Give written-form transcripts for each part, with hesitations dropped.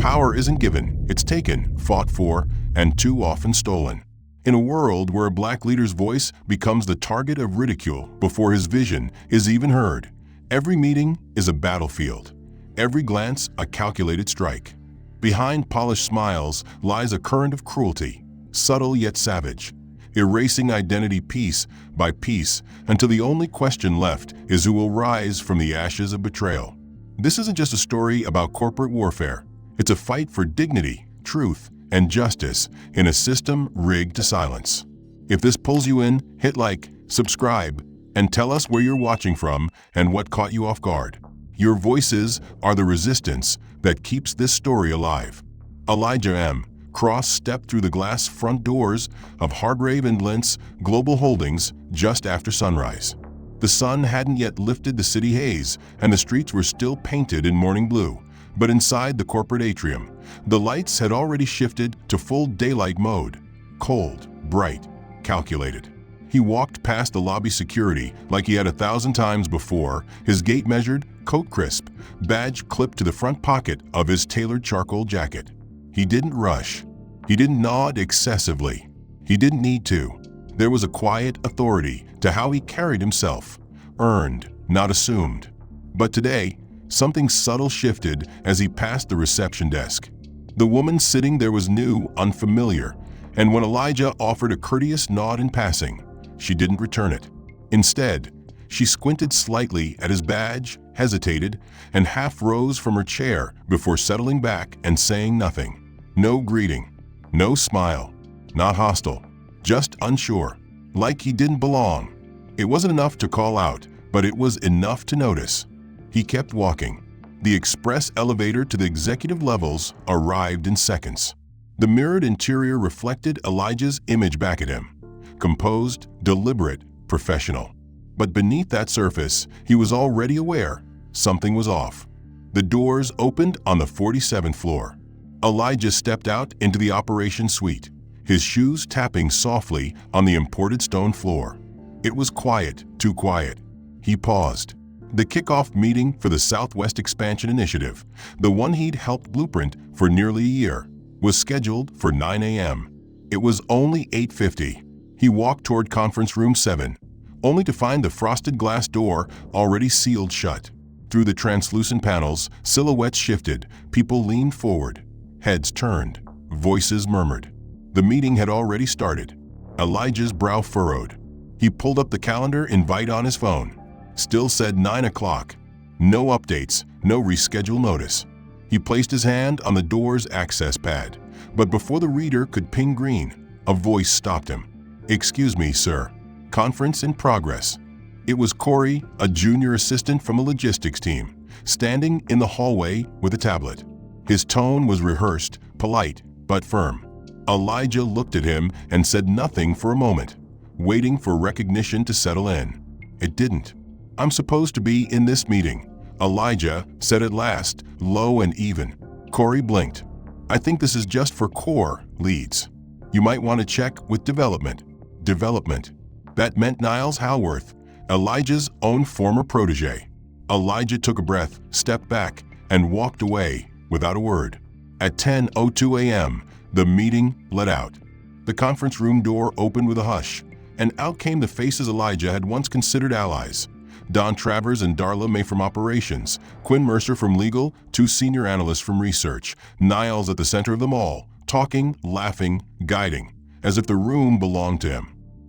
Power isn't given, it's taken, fought for, and too often stolen. In a world where a black leader's voice becomes the target of ridicule before his vision is even heard, every meeting is a battlefield, every glance a calculated strike. Behind polished smiles lies a current of cruelty, subtle yet savage, erasing identity piece by piece until the only question left is who will rise from the ashes of betrayal. This isn't just a story about corporate warfare. It's a fight for dignity, truth, and justice in a system rigged to silence. If this pulls you in, hit like, subscribe, and tell us where you're watching from and what caught you off guard. Your voices are the resistance that keeps this story alive. Elijah M. Cross stepped through the glass front doors of Hargrave & Lentz Global Holdings just after sunrise. The sun hadn't yet lifted the city haze, and the streets were still painted in morning blue. But inside the corporate atrium, the lights had already shifted to full daylight mode. Cold, bright, calculated. He walked past the lobby security like he had 1,000 times before, his gait measured, coat crisp, badge clipped to the front pocket of his tailored charcoal jacket. He didn't rush. He didn't nod excessively. He didn't need to. There was a quiet authority to how he carried himself, earned, not assumed. But today, something subtle shifted as he passed the reception desk. The woman sitting there was new, unfamiliar, and when Elijah offered a courteous nod in passing, she didn't return it. Instead, she squinted slightly at his badge, hesitated, and half rose from her chair before settling back and saying nothing. No greeting, no smile, not hostile, just unsure, like he didn't belong. It wasn't enough to call out, but it was enough to notice. He kept walking. The express elevator to the executive levels arrived in seconds. The mirrored interior reflected Elijah's image back at him. Composed, deliberate, professional. But beneath that surface, he was already aware something was off. The doors opened on the 47th floor. Elijah stepped out into the operation suite, his shoes tapping softly on the imported stone floor. It was quiet, too quiet. He paused. The kickoff meeting for the Southwest Expansion Initiative, the one he'd helped blueprint for nearly a year, was scheduled for 9 a.m. It was only 8:50. He walked toward Conference Room 7, only to find the frosted glass door already sealed shut. Through the translucent panels, silhouettes shifted, people leaned forward, heads turned, voices murmured. The meeting had already started. Elijah's brow furrowed. He pulled up the calendar invite on his phone. Still said 9 o'clock. No updates, no reschedule notice. He placed his hand on the door's access pad, but before the reader could ping green, a voice stopped him. "Excuse me, sir. Conference in progress." It was Corey, a junior assistant from a logistics team, standing in the hallway with a tablet. His tone was rehearsed, polite, but firm. Elijah looked at him and said nothing for a moment, waiting for recognition to settle in. It didn't. "I'm supposed to be in this meeting," Elijah said at last, low and even. Corey blinked. "I think this is just for core leads. You might want to check with development." Development. That meant Niles Halworth, Elijah's own former protege. Elijah took a breath, stepped back, and walked away without a word. At 10:02 a.m., the meeting let out. The conference room door opened with a hush, and out came the faces Elijah had once considered allies. Don Travers and Darla May from operations, Quinn Mercer from legal, 2 senior analysts from research, Niles at the center of them all, talking, laughing, guiding, as if the room belonged to him.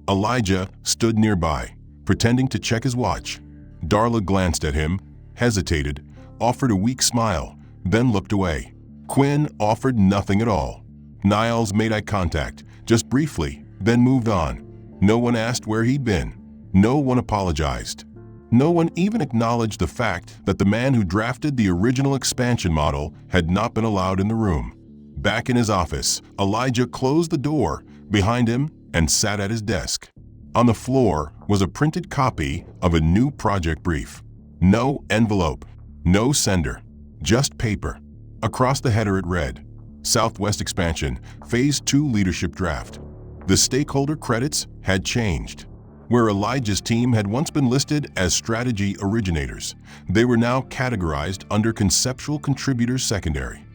Elijah stood nearby, pretending to check his watch. Darla glanced at him, hesitated, offered a weak smile, then looked away. Quinn offered nothing at all. Niles made eye contact, just briefly, then moved on. No one asked where he'd been. No one apologized. No one even acknowledged the fact that the man who drafted the original expansion model had not been allowed in the room. Back in his office, Elijah closed the door behind him and sat at his desk. On the floor was a printed copy of a new project brief. No envelope, no sender, just paper. Across the header it read, Southwest Expansion, Phase 2 Leadership Draft. The stakeholder credits had changed. Where Elijah's team had once been listed as strategy originators, they were now categorized under conceptual contributors secondary.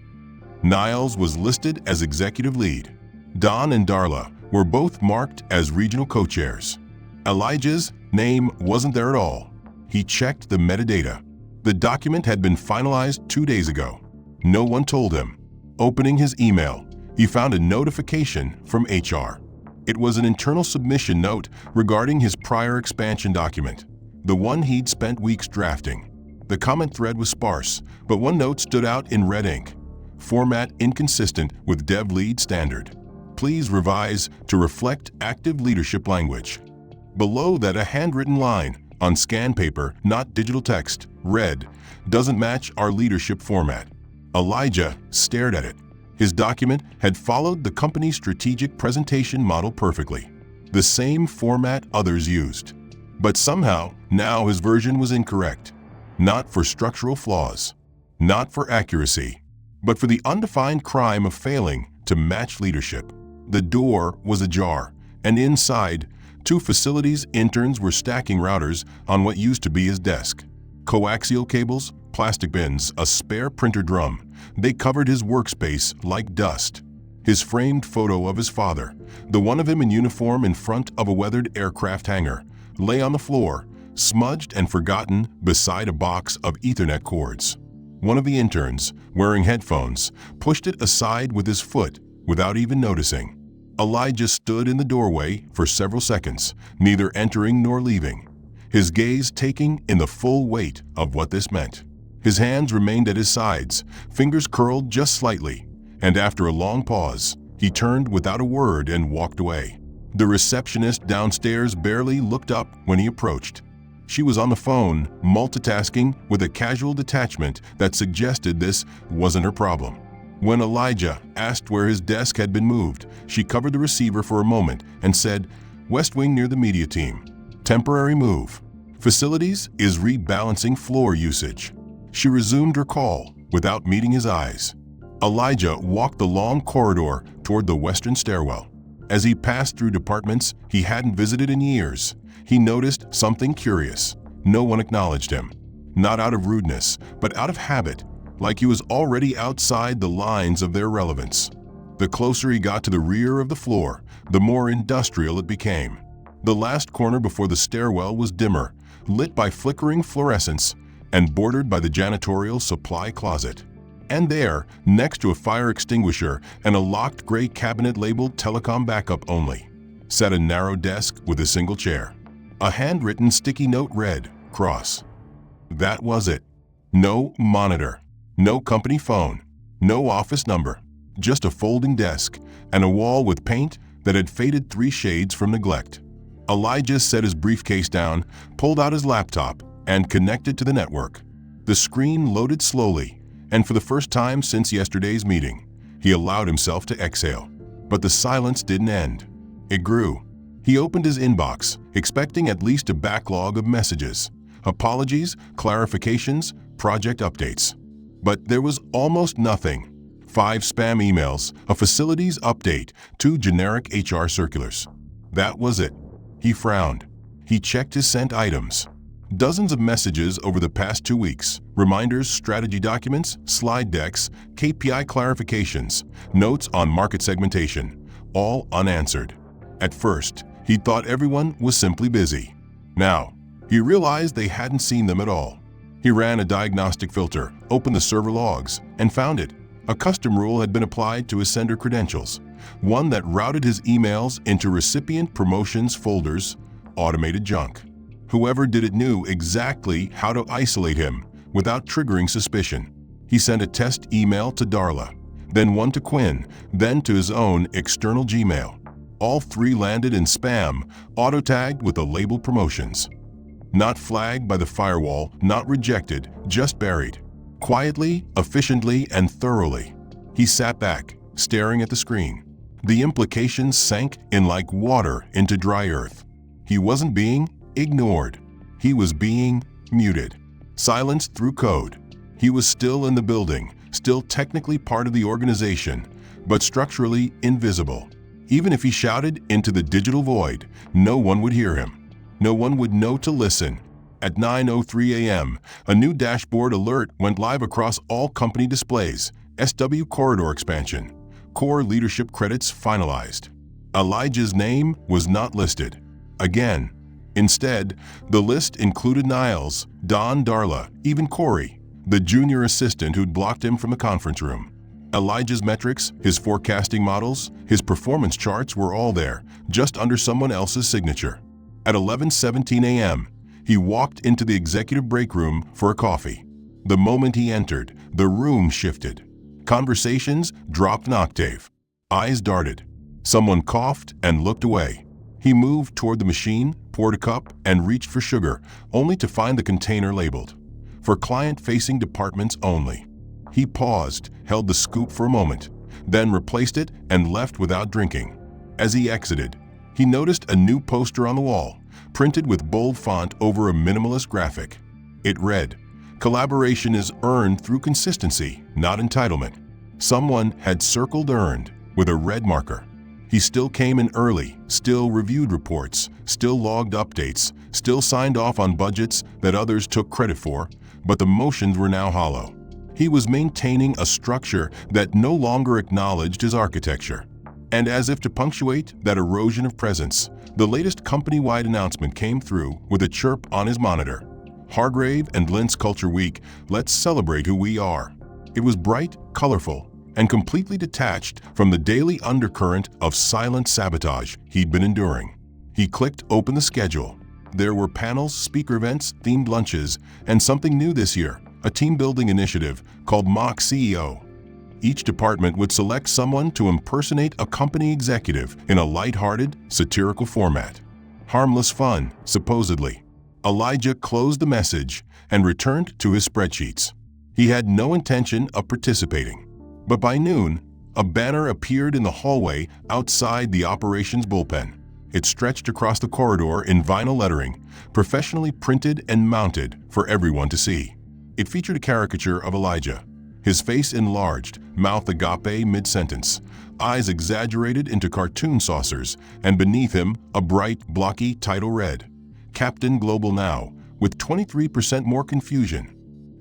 Niles was listed as executive lead. Don and Darla were both marked as regional co-chairs. Elijah's name wasn't there at all. He checked the metadata. The document had been finalized 2 days ago. No one told him. Opening his email, he found a notification from HR. It was an internal submission note regarding his prior expansion document, the one he'd spent weeks drafting. The comment thread was sparse, but one note stood out in red ink. Format inconsistent with Dev Lead standard. Please revise to reflect active leadership language. Below that, a handwritten line on scan paper, not digital text, read, "Doesn't match our leadership format." Elijah stared at it. His document had followed the company's strategic presentation model perfectly, the same format others used. But somehow, now his version was incorrect. Not for structural flaws, not for accuracy, but for the undefined crime of failing to match leadership. The door was ajar, and inside, 2 facilities interns were stacking routers on what used to be his desk. Coaxial cables, plastic bins, a spare printer drum. They covered his workspace like dust. His framed photo of his father, the one of him in uniform in front of a weathered aircraft hangar, lay on the floor, smudged and forgotten beside a box of Ethernet cords. One of the interns, wearing headphones, pushed it aside with his foot without even noticing. Elijah stood in the doorway for several seconds, neither entering nor leaving, his gaze taking in the full weight of what this meant. His hands remained at his sides, fingers curled just slightly, and after a long pause, he turned without a word and walked away. The receptionist downstairs barely looked up when he approached. She was on the phone, multitasking with a casual detachment that suggested this wasn't her problem. When Elijah asked where his desk had been moved, she covered the receiver for a moment and said, "West Wing near the media team. Temporary move. Facilities is rebalancing floor usage." She resumed her call without meeting his eyes. Elijah walked the long corridor toward the western stairwell. As he passed through departments he hadn't visited in years, he noticed something curious. No one acknowledged him. Not out of rudeness, but out of habit, like he was already outside the lines of their relevance. The closer he got to the rear of the floor, the more industrial it became. The last corner before the stairwell was dimmer, lit by flickering fluorescents, and bordered by the janitorial supply closet. And there, next to a fire extinguisher and a locked gray cabinet labeled telecom backup only, sat a narrow desk with a single chair. A handwritten sticky note read, "Cross." That was it. No monitor, no company phone, no office number, just a folding desk and a wall with paint that had faded 3 shades from neglect. Elijah set his briefcase down, pulled out his laptop, and connected to the network. The screen loaded slowly, and for the first time since yesterday's meeting, he allowed himself to exhale. But the silence didn't end. It grew. He opened his inbox, expecting at least a backlog of messages, apologies, clarifications, project updates. But there was almost nothing. 5 spam emails, a facilities update, 2 generic HR circulars. That was it. He frowned. He checked his sent items. Dozens of messages over the past 2 weeks, reminders, strategy documents, slide decks, KPI clarifications, notes on market segmentation, all unanswered. At first, he thought everyone was simply busy. Now, he realized they hadn't seen them at all. He ran a diagnostic filter, opened the server logs, and found it. A custom rule had been applied to his sender credentials, one that routed his emails into recipient promotions folders, automated junk. Whoever did it knew exactly how to isolate him without triggering suspicion. He sent a test email to Darla, then one to Quinn, then to his own external Gmail. All 3 landed in spam, auto-tagged with the label promotions. Not flagged by the firewall, not rejected, just buried. Quietly, efficiently, and thoroughly. He sat back, staring at the screen. The implications sank in like water into dry earth. He wasn't being ignored. He was being muted. Silenced through code. He was still in the building, still technically part of the organization, but structurally invisible. Even if he shouted into the digital void, no one would hear him. No one would know to listen. At 9:03 a.m., a new dashboard alert went live across all company displays, SW corridor expansion. Core leadership credits finalized. Elijah's name was not listed. Again. Instead, the list included Niles, Don, Darla, even Corey, the junior assistant who'd blocked him from the conference room. Elijah's metrics, his forecasting models, his performance charts were all there, just under someone else's signature. At 11:17 a.m., he walked into the executive break room for a coffee. The moment he entered, the room shifted. Conversations dropped an octave. Eyes darted. Someone coughed and looked away. He moved toward the machine, poured a cup, and reached for sugar, only to find the container labeled, "For client-facing departments only." He paused, held the scoop for a moment, then replaced it and left without drinking. As he exited, he noticed a new poster on the wall, printed with bold font over a minimalist graphic. It read, "Collaboration is earned through consistency, not entitlement." Someone had circled "earned" with a red marker. He still came in early, still reviewed reports, still logged updates, still signed off on budgets that others took credit for, but the motions were now hollow. He was maintaining a structure that no longer acknowledged his architecture. And as if to punctuate that erosion of presence, the latest company-wide announcement came through with a chirp on his monitor. "Hargrave and Lint's Culture Week, let's celebrate who we are." It was bright, colorful, and completely detached from the daily undercurrent of silent sabotage he'd been enduring. He clicked open the schedule. There were panels, speaker events, themed lunches, and something new this year, a team-building initiative called Mock CEO. Each department would select someone to impersonate a company executive in a lighthearted, satirical format. Harmless fun, supposedly. Elijah closed the message and returned to his spreadsheets. He had no intention of participating. But by noon, a banner appeared in the hallway outside the operations bullpen. It stretched across the corridor in vinyl lettering, professionally printed and mounted for everyone to see. It featured a caricature of Elijah, his face enlarged, mouth agape mid-sentence, eyes exaggerated into cartoon saucers, and beneath him a bright, blocky title read, "Captain Global Now," with 23% more confusion.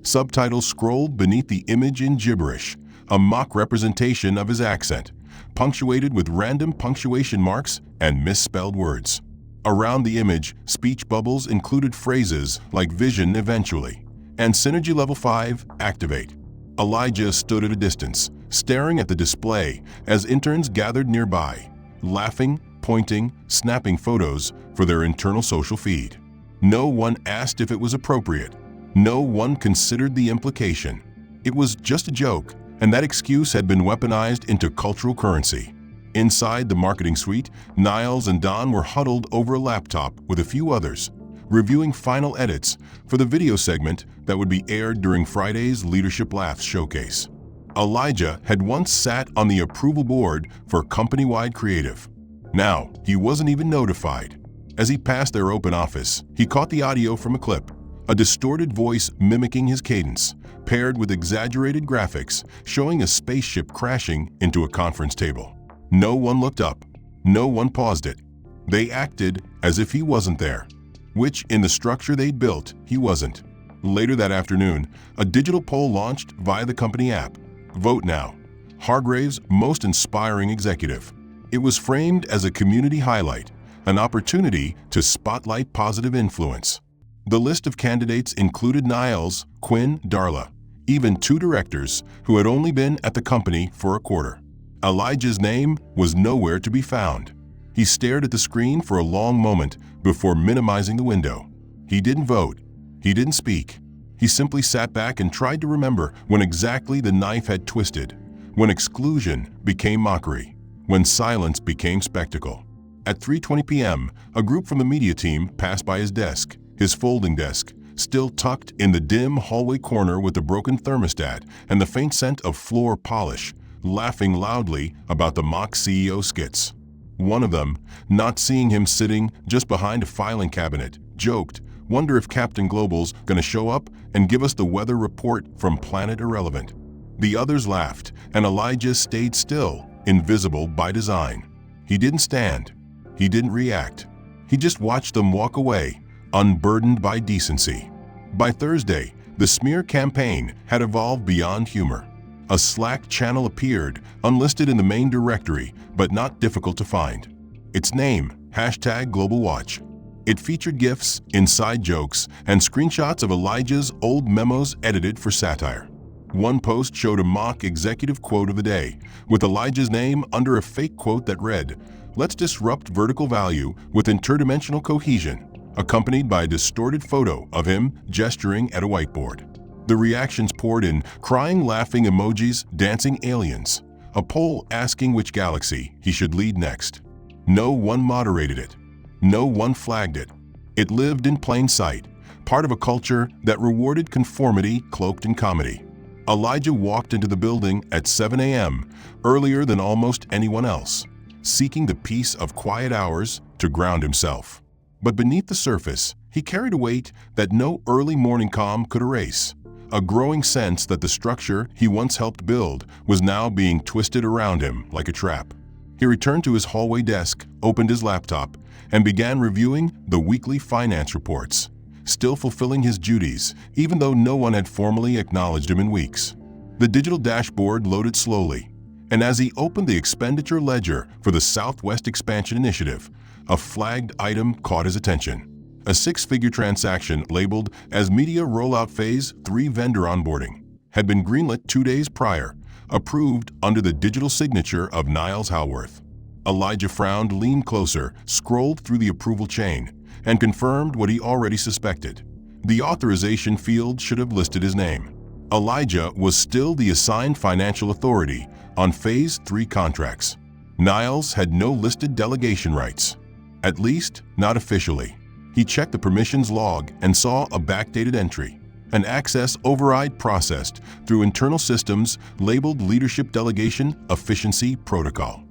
Subtitles scrolled beneath the image in gibberish, a mock representation of his accent, punctuated with random punctuation marks and misspelled words. Around the image, speech bubbles included phrases like "vision eventually" and "Synergy Level 5, activate." Elijah stood at a distance, staring at the display as interns gathered nearby, laughing, pointing, snapping photos for their internal social feed. No one asked if it was appropriate. No one considered the implication. It was just a joke, and that excuse had been weaponized into cultural currency. Inside the marketing suite, Niles and Don were huddled over a laptop with a few others, reviewing final edits for the video segment that would be aired during Friday's Leadership Laughs showcase. Elijah had once sat on the approval board for company-wide creative. Now, he wasn't even notified. As he passed their open office, he caught the audio from a clip, a distorted voice mimicking his cadence, paired with exaggerated graphics showing a spaceship crashing into a conference table. No one looked up. No one paused it. They acted as if he wasn't there, which, in the structure they'd built, he wasn't. Later that afternoon, a digital poll launched via the company app. Vote now. Hargrave's most inspiring executive. It was framed as a community highlight, an opportunity to spotlight positive influence. The list of candidates included Niles, Quinn, Darla, even two directors who had only been at the company for a quarter. Elijah's name was nowhere to be found. He stared at the screen for a long moment before minimizing the window. He didn't vote. He didn't speak. He simply sat back and tried to remember when exactly the knife had twisted, when exclusion became mockery, when silence became spectacle. At 3:20 p.m., a group from the media team passed by his desk, his folding desk, still tucked in the dim hallway corner with the broken thermostat and the faint scent of floor polish, laughing loudly about the mock CEO skits. One of them, not seeing him sitting just behind a filing cabinet, joked, "Wonder if Captain Global's gonna show up and give us the weather report from Planet Irrelevant." The others laughed, and Elijah stayed still, invisible by design. He didn't stand. He didn't react. He just watched them walk away, unburdened by decency. By Thursday, the smear campaign had evolved beyond humor. a Slack channel appeared, unlisted in the main directory, but not difficult to find. Its name, #GlobalWatch. It featured GIFs, inside jokes, and screenshots of Elijah's old memos edited for satire. One post showed a mock executive quote of the day, with Elijah's name under a fake quote that read, "Let's disrupt vertical value with interdimensional cohesion," accompanied by a distorted photo of him gesturing at a whiteboard. The reactions poured in, crying, laughing emojis, dancing aliens. A poll asking which galaxy he should lead next. No one moderated it. No one flagged it. It lived in plain sight, part of a culture that rewarded conformity cloaked in comedy. Elijah walked into the building at 7 a.m., earlier than almost anyone else, seeking the peace of quiet hours to ground himself. But beneath the surface, he carried a weight that no early morning calm could erase. A growing sense that the structure he once helped build was now being twisted around him like a trap. He returned to his hallway desk, opened his laptop, and began reviewing the weekly finance reports, still fulfilling his duties, even though no one had formally acknowledged him in weeks. The digital dashboard loaded slowly, and as he opened the expenditure ledger for the Southwest Expansion Initiative, a flagged item caught his attention. A six-figure transaction labeled as Media Rollout Phase 3 Vendor Onboarding had been greenlit 2 days prior, approved under the digital signature of Niles Halworth. Elijah frowned, leaned closer, scrolled through the approval chain, and confirmed what he already suspected. The authorization field should have listed his name. Elijah was still the assigned financial authority on Phase 3 contracts. Niles had no listed delegation rights, at least not officially. He checked the permissions log and saw a backdated entry, an access override processed through internal systems labeled Leadership Delegation Efficiency Protocol.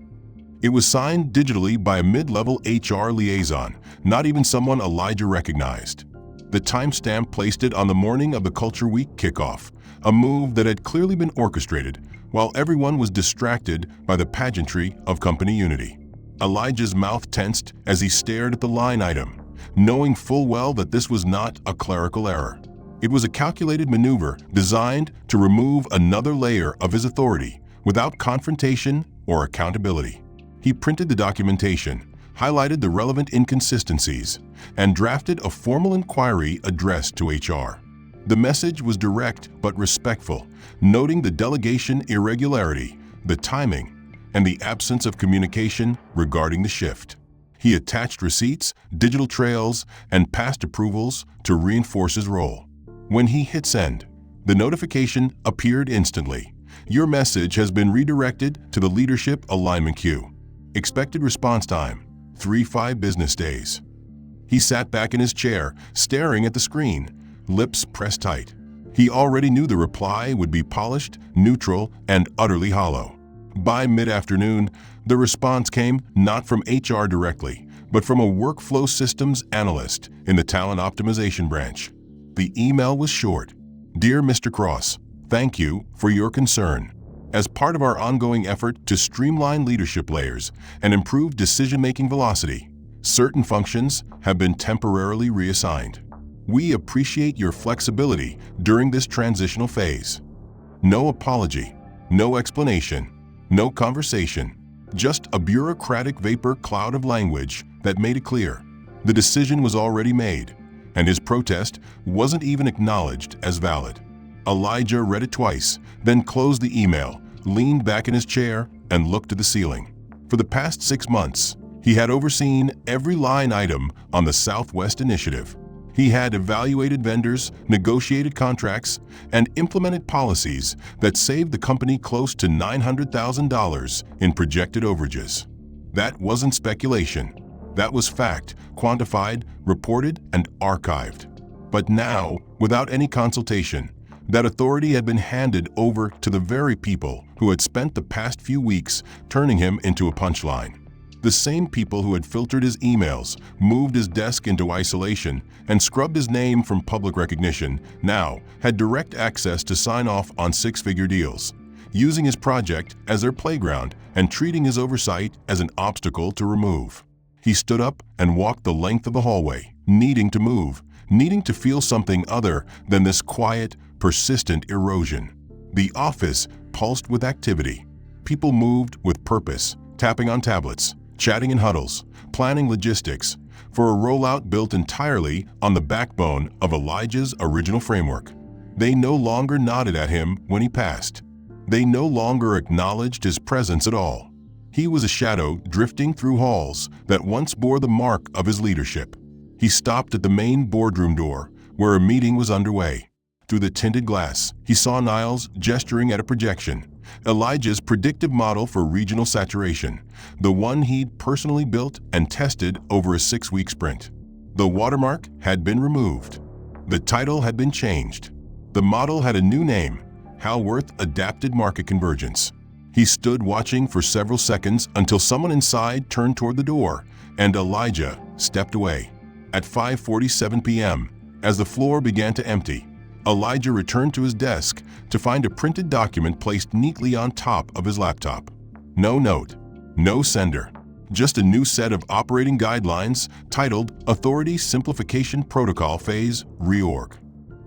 It was signed digitally by a mid-level HR liaison, not even someone Elijah recognized. The timestamp placed it on the morning of the Culture Week kickoff, a move that had clearly been orchestrated while everyone was distracted by the pageantry of company unity. Elijah's mouth tensed as he stared at the line item, knowing full well that this was not a clerical error. It was a calculated maneuver designed to remove another layer of his authority without confrontation or accountability. He printed the documentation, highlighted the relevant inconsistencies, and drafted a formal inquiry addressed to HR. The message was direct but respectful, noting the delegation irregularity, the timing, and the absence of communication regarding the shift. He attached receipts, digital trails, and past approvals to reinforce his role. When he hit send, the notification appeared instantly. Your message has been redirected to the Leadership Alignment Queue. Expected response time, 3-5 business days. He sat back in his chair, staring at the screen, lips pressed tight. He already knew the reply would be polished, neutral, and utterly hollow. By mid-afternoon, the response came not from HR directly, but from a workflow systems analyst in the talent optimization branch. The email was short. Dear Mr. Cross, thank you for your concern. As part of our ongoing effort to streamline leadership layers and improve decision-making velocity, certain functions have been temporarily reassigned. We appreciate your flexibility during this transitional phase. No apology, no explanation, no conversation, just a bureaucratic vapor cloud of language that made it clear the decision was already made, and his protest wasn't even acknowledged as valid. Elijah read it twice, then closed the email, leaned back in his chair, and looked to the ceiling. For the past 6 months, he had overseen every line item on the Southwest Initiative. He had evaluated vendors, negotiated contracts, and implemented policies that saved the company close to $900,000 in projected overages. That wasn't speculation. That was fact, quantified, reported, and archived. But now, without any consultation, that authority had been handed over to the very people who had spent the past few weeks turning him into a punchline. The same people who had filtered his emails, moved his desk into isolation, and scrubbed his name from public recognition now had direct access to sign off on six-figure deals, using his project as their playground and treating his oversight as an obstacle to remove. He stood up and walked the length of the hallway, needing to move, needing to feel something other than this quiet, persistent erosion. The office pulsed with activity. People moved with purpose, tapping on tablets, chatting in huddles, planning logistics for a rollout built entirely on the backbone of Elijah's original framework. They no longer nodded at him when he passed. They no longer acknowledged his presence at all. He was a shadow drifting through halls that once bore the mark of his leadership. He stopped at the main boardroom door, where a meeting was underway. Through the tinted glass, he saw Niles gesturing at a projection, Elijah's predictive model for regional saturation, the one he'd personally built and tested over a 6-week sprint. The watermark had been removed. The title had been changed. The model had a new name, Wacth Adapted Market Convergence. He stood watching for several seconds until someone inside turned toward the door, and Elijah stepped away. At 5:47 p.m., as the floor began to empty, Elijah returned to his desk to find a printed document placed neatly on top of his laptop. No note, no sender, just a new set of operating guidelines titled Authority Simplification Protocol Phase Reorg.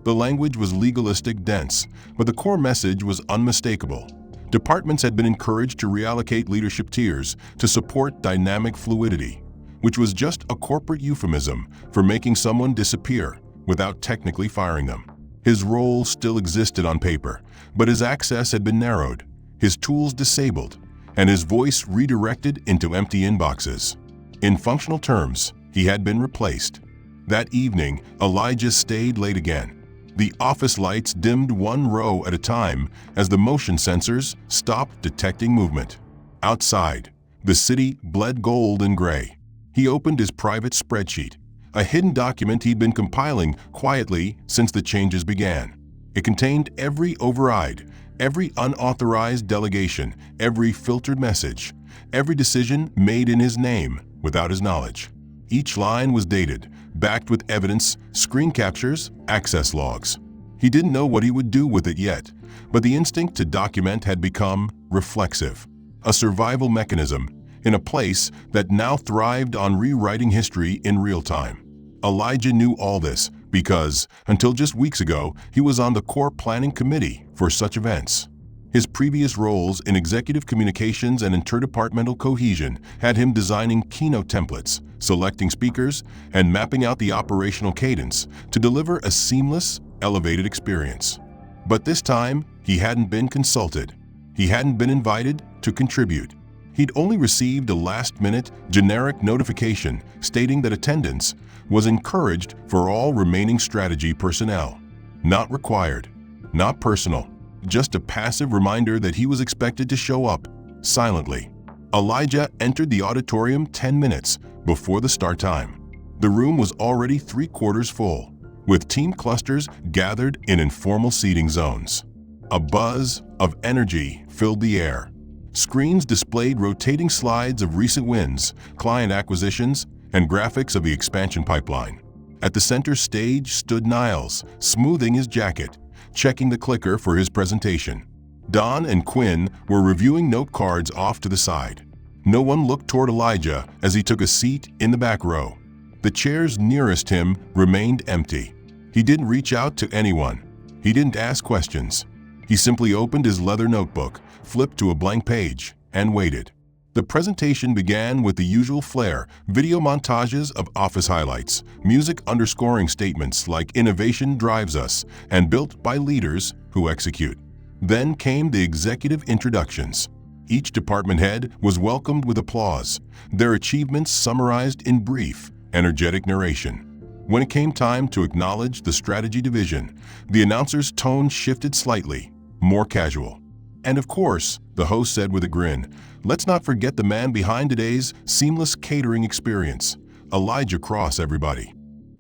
The language was legalistic dense, but the core message was unmistakable. Departments had been encouraged to reallocate leadership tiers to support dynamic fluidity, which was just a corporate euphemism for making someone disappear without technically firing them. His role still existed on paper, but his access had been narrowed, his tools disabled, and his voice redirected into empty inboxes. In functional terms, he had been replaced. That evening, Elijah stayed late again. The office lights dimmed one row at a time as the motion sensors stopped detecting movement. Outside, the city bled gold and gray. He opened his private spreadsheet, a hidden document he'd been compiling quietly since the changes began. It contained every override, every unauthorized delegation, every filtered message, every decision made in his name without his knowledge. Each line was dated, backed with evidence, screen captures, access logs. He didn't know what he would do with it yet, but the instinct to document had become reflexive, a survival mechanism in a place that now thrived on rewriting history in real time. Elijah knew all this because, until just weeks ago, he was on the core planning committee for such events. His previous roles in executive communications and interdepartmental cohesion had him designing keynote templates, selecting speakers, and mapping out the operational cadence to deliver a seamless, elevated experience. But this time, he hadn't been consulted. He hadn't been invited to contribute. He'd only received a last-minute, generic notification stating that attendance was encouraged for all remaining strategy personnel. Not required, not personal, just a passive reminder that he was expected to show up, silently. Elijah entered the auditorium 10 minutes before the start time. The room was already 3/4 full, with team clusters gathered in informal seating zones. A buzz of energy filled the air. Screens displayed rotating slides of recent wins, client acquisitions, and graphics of the expansion pipeline. At the center stage stood Niles, smoothing his jacket, checking the clicker for his presentation. Don and Quinn were reviewing note cards off to the side. No one looked toward Elijah as he took a seat in the back row. The chairs nearest him remained empty. He didn't reach out to anyone. He didn't ask questions. He simply opened his leather notebook, flipped to a blank page, and waited. The presentation began with the usual flair, video montages of office highlights, music underscoring statements like "Innovation drives us" and "Built by leaders who execute." Then came the executive introductions. Each department head was welcomed with applause, their achievements summarized in brief, energetic narration. When it came time to acknowledge the strategy division, the announcer's tone shifted slightly, more casual. And of course, the host said with a grin, "Let's not forget the man behind today's seamless catering experience, Elijah Cross, everybody."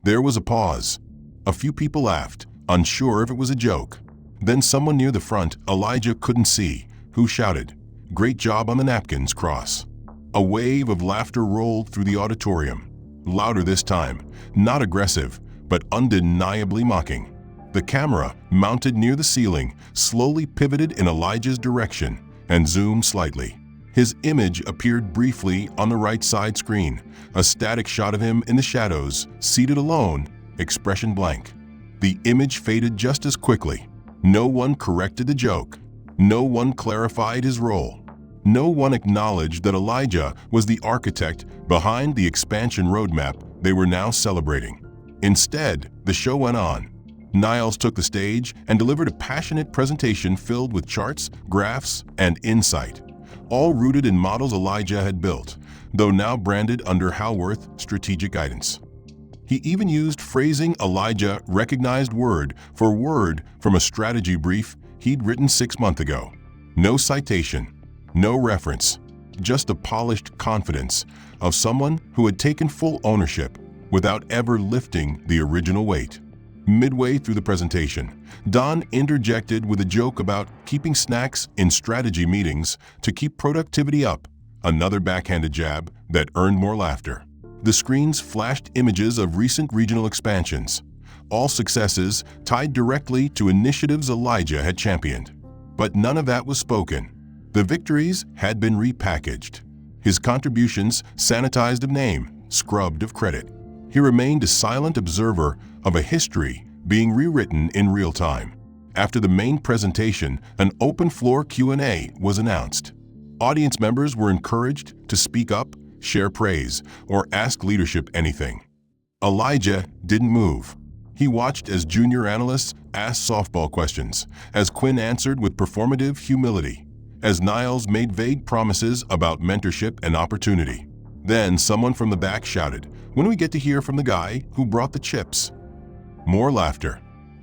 There was a pause. A few people laughed, unsure if it was a joke. Then someone near the front Elijah couldn't see, who shouted, "Great job on the napkins, Cross." A wave of laughter rolled through the auditorium, louder this time, not aggressive, but undeniably mocking. The camera, mounted near the ceiling, slowly pivoted in Elijah's direction and zoomed slightly. His image appeared briefly on the right side screen, a static shot of him in the shadows, seated alone, expression blank. The image faded just as quickly. No one corrected the joke. No one clarified his role. No one acknowledged that Elijah was the architect behind the expansion roadmap they were now celebrating. Instead, the show went on. Niles took the stage and delivered a passionate presentation filled with charts, graphs, and insight, all rooted in models Elijah had built, though now branded under Wacth strategic guidance. He even used phrasing Elijah recognized word for word from a strategy brief he'd written 6 months ago. No citation, no reference, just the polished confidence of someone who had taken full ownership without ever lifting the original weight. Midway through the presentation, Don interjected with a joke about keeping snacks in strategy meetings to keep productivity up, another backhanded jab that earned more laughter. The screens flashed images of recent regional expansions, all successes tied directly to initiatives Elijah had championed. But none of that was spoken. The victories had been repackaged. His contributions sanitized of name, scrubbed of credit. He remained a silent observer of a history being rewritten in real time. After the main presentation, an open-floor Q&A was announced. Audience members were encouraged to speak up, share praise, or ask leadership anything. Elijah didn't move. He watched as junior analysts asked softball questions, as Quinn answered with performative humility, as Niles made vague promises about mentorship and opportunity. Then someone from the back shouted, "When we get to hear from the guy who brought the chips?" More laughter.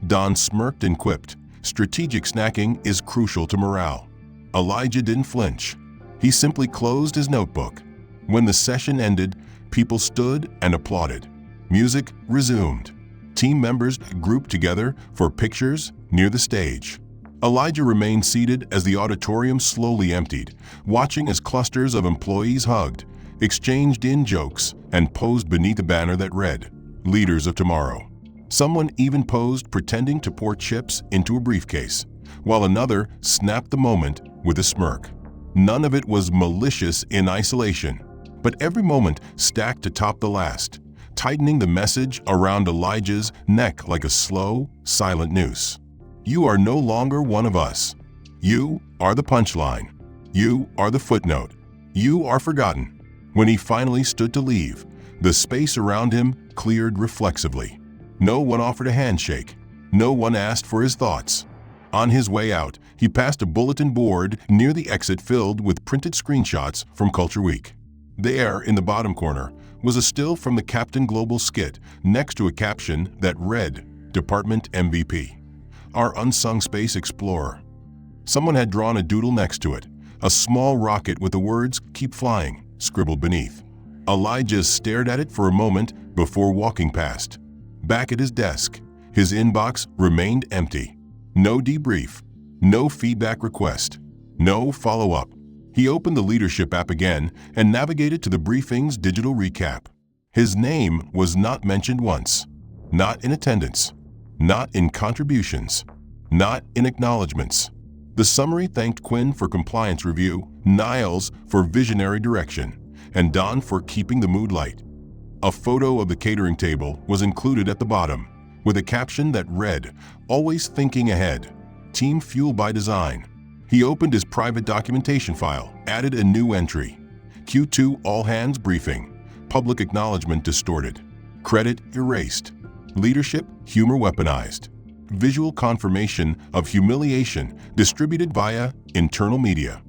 Don smirked and quipped, "Strategic snacking is crucial to morale." Elijah didn't flinch. He simply closed his notebook. When the session ended, people stood and applauded. Music resumed. Team members grouped together for pictures near the stage. Elijah remained seated as the auditorium slowly emptied, watching as clusters of employees hugged, exchanged in-jokes, and posed beneath a banner that read, "Leaders of Tomorrow." Someone even posed pretending to pour chips into a briefcase, while another snapped the moment with a smirk. None of it was malicious in isolation, but every moment stacked atop the last, tightening the message around Elijah's neck like a slow, silent noose. You are no longer one of us. You are the punchline. You are the footnote. You are forgotten. When he finally stood to leave, the space around him cleared reflexively. No one offered a handshake. No one asked for his thoughts. On his way out, he passed a bulletin board near the exit filled with printed screenshots from Culture Week. There, in the bottom corner, was a still from the Captain Global skit next to a caption that read, "Department MVP. Our unsung space explorer." Someone had drawn a doodle next to it, a small rocket with the words "Keep flying" scribbled beneath. Elijah stared at it for a moment before walking past. Back at his desk, his inbox remained empty. No debrief, no feedback request, no follow-up. He opened the leadership app again and navigated to the briefing's digital recap. His name was not mentioned once, not in attendance, not in contributions, not in acknowledgments. The summary thanked Quinn for compliance review, Niles for visionary direction, and Don for keeping the mood light. A photo of the catering table was included at the bottom, with a caption that read, "Always thinking ahead. Team fuel by design." He opened his private documentation file, added a new entry. Q2 all hands briefing. Public acknowledgement distorted. Credit erased. Leadership humor weaponized. Visual confirmation of humiliation distributed via internal media.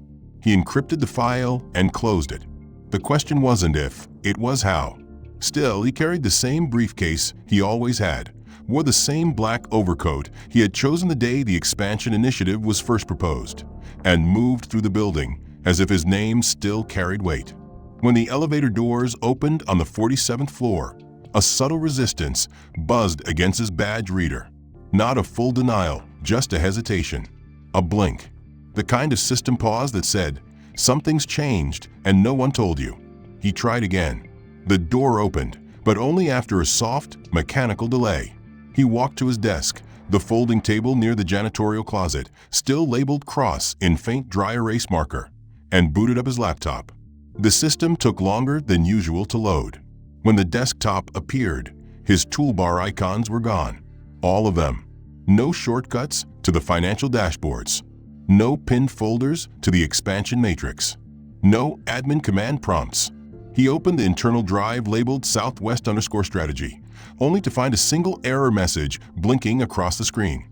He encrypted the file and closed it. The question wasn't if, it was how. Still, he carried the same briefcase he always had, wore the same black overcoat he had chosen the day the expansion initiative was first proposed, and moved through the building as if his name still carried weight. When the elevator doors opened on the 47th floor, a subtle resistance buzzed against his badge reader. Not a full denial, just a hesitation. A blink. The kind of system pause that said, "Something's changed and no one told you." He tried again. The door opened, but only after a soft, mechanical delay. He walked to his desk, the folding table near the janitorial closet, still labeled cross in faint dry erase marker, and booted up his laptop. The system took longer than usual to load. When the desktop appeared, his toolbar icons were gone. All of them. No shortcuts, to the financial dashboards. No pinned folders to the expansion matrix. No admin command prompts. He opened the internal drive labeled Southwest_strategy, only to find a single error message blinking across the screen.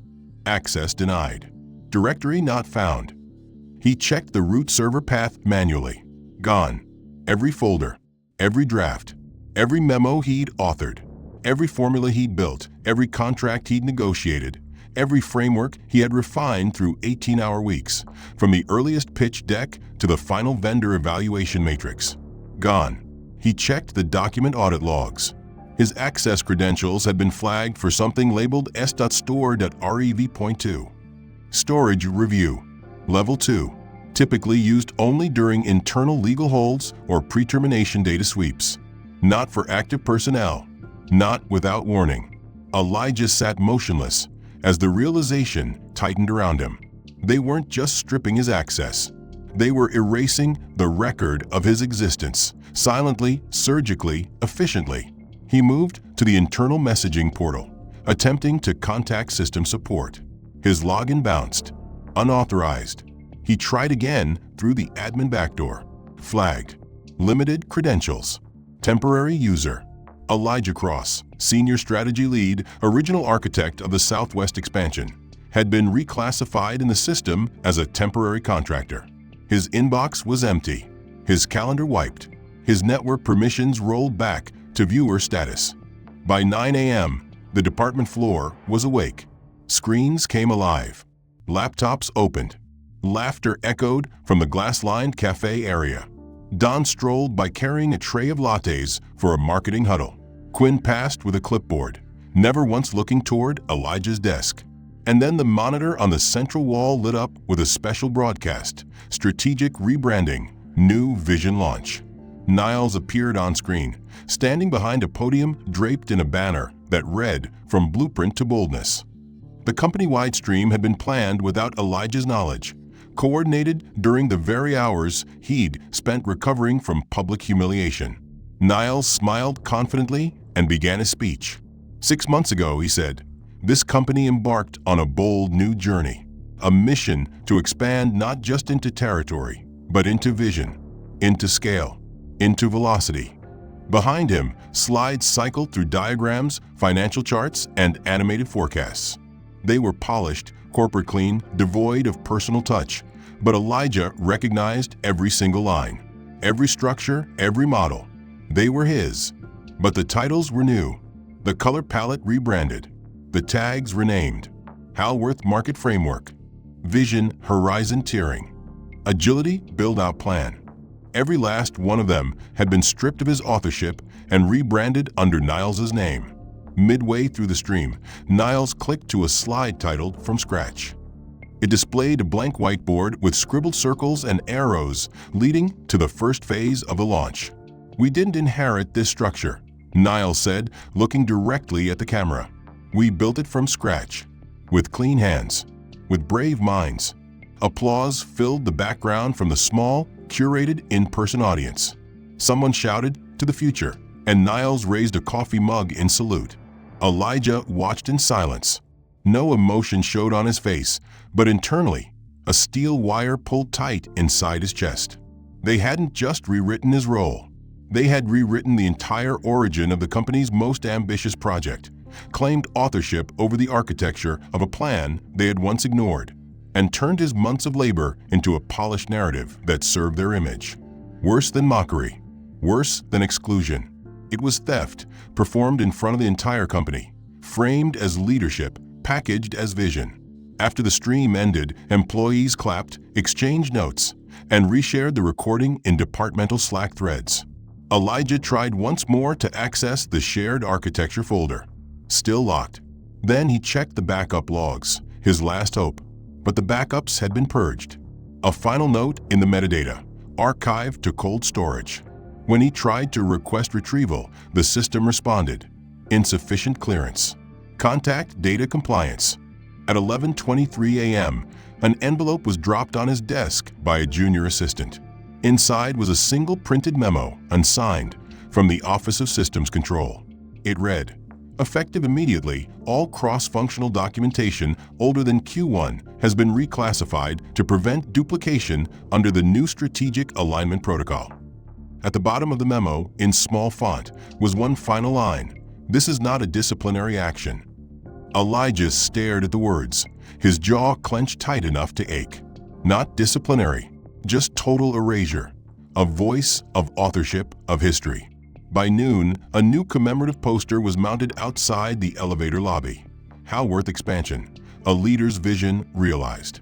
Access denied. Directory not found. He checked the root server path manually. Gone. Every folder, every draft, every memo he'd authored, every formula he'd built, every contract he'd negotiated, every framework he had refined through 18-hour weeks, from the earliest pitch deck to the final vendor evaluation matrix. Gone. He checked the document audit logs. His access credentials had been flagged for something labeled s.store.rev.2. Storage review. Level 2. Typically used only during internal legal holds or pre-termination data sweeps. Not for active personnel. Not without warning. Elijah sat motionless as the realization tightened around him. They weren't just stripping his access. They were erasing the record of his existence, silently, surgically, efficiently. He moved to the internal messaging portal, attempting to contact system support. His login bounced. Unauthorized. He tried again through the admin backdoor. Flagged. Limited credentials. Temporary user. Elijah Cross, senior strategy lead, original architect of the Southwest expansion, had been reclassified in the system as a temporary contractor. His inbox was empty. His calendar wiped. His network permissions rolled back to viewer status. By 9 a.m., the department floor was awake. Screens came alive. Laptops opened. Laughter echoed from the glass-lined cafe area. Don strolled by carrying a tray of lattes for a marketing huddle. Quinn passed with a clipboard, never once looking toward Elijah's desk. And then the monitor on the central wall lit up with a special broadcast, strategic rebranding, new vision launch. Niles appeared on screen, standing behind a podium draped in a banner that read, "From Blueprint to Boldness." The company-wide stream had been planned without Elijah's knowledge, coordinated during the very hours he'd spent recovering from public humiliation. Niles smiled confidently and began his speech. 6 months ago, he said, this company embarked on a bold new journey, a mission to expand not just into territory, but into vision, into scale, into velocity. Behind him, slides cycled through diagrams, financial charts, and animated forecasts. They were polished, corporate clean, devoid of personal touch, but Elijah recognized every single line, every structure, every model. They were his. But the titles were new, the color palette rebranded, the tags renamed. Halworth Market Framework, Vision Horizon Tiering, Agility Build-Out Plan. Every last one of them had been stripped of his authorship and rebranded under Niles's name. Midway through the stream, Niles clicked to a slide titled From Scratch. It displayed a blank whiteboard with scribbled circles and arrows leading to the first phase of the launch. We didn't inherit this structure, Niles said, looking directly at the camera. We built it from scratch, with clean hands, with brave minds. Applause filled the background from the small, curated in-person audience. Someone shouted, "To the future," and Niles raised a coffee mug in salute. Elijah watched in silence. No emotion showed on his face, but internally, a steel wire pulled tight inside his chest. They hadn't just rewritten his role. They had rewritten the entire origin of the company's most ambitious project, claimed authorship over the architecture of a plan they had once ignored, and turned his months of labor into a polished narrative that served their image. Worse than mockery, worse than exclusion. It was theft, performed in front of the entire company, framed as leadership, packaged as vision. After the stream ended, employees clapped, exchanged notes, and reshared the recording in departmental Slack threads. Elijah tried once more to access the shared architecture folder. Still locked. Then he checked the backup logs, his last hope. But the backups had been purged. A final note in the metadata, archived to cold storage. When he tried to request retrieval, the system responded, insufficient clearance. Contact data compliance. At 11:23 a.m., an envelope was dropped on his desk by a junior assistant. Inside was a single printed memo, unsigned, from the Office of Systems Control. It read, Effective immediately, all cross-functional documentation older than Q1 has been reclassified to prevent duplication under the new Strategic Alignment Protocol. At the bottom of the memo, in small font, was one final line: "This is not a disciplinary action." Elijah stared at the words, his jaw clenched tight enough to ache. Not disciplinary, just total erasure. A voice of authorship, of history. By noon, a new commemorative poster was mounted outside the elevator lobby. Wacth expansion, a leader's vision realized.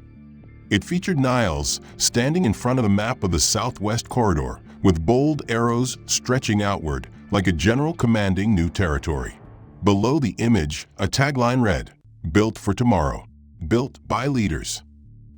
It featured Niles standing in front of a map of the southwest corridor, with bold arrows stretching outward like a general commanding new territory. Below the image, a tagline read, "Built for tomorrow, built by leaders."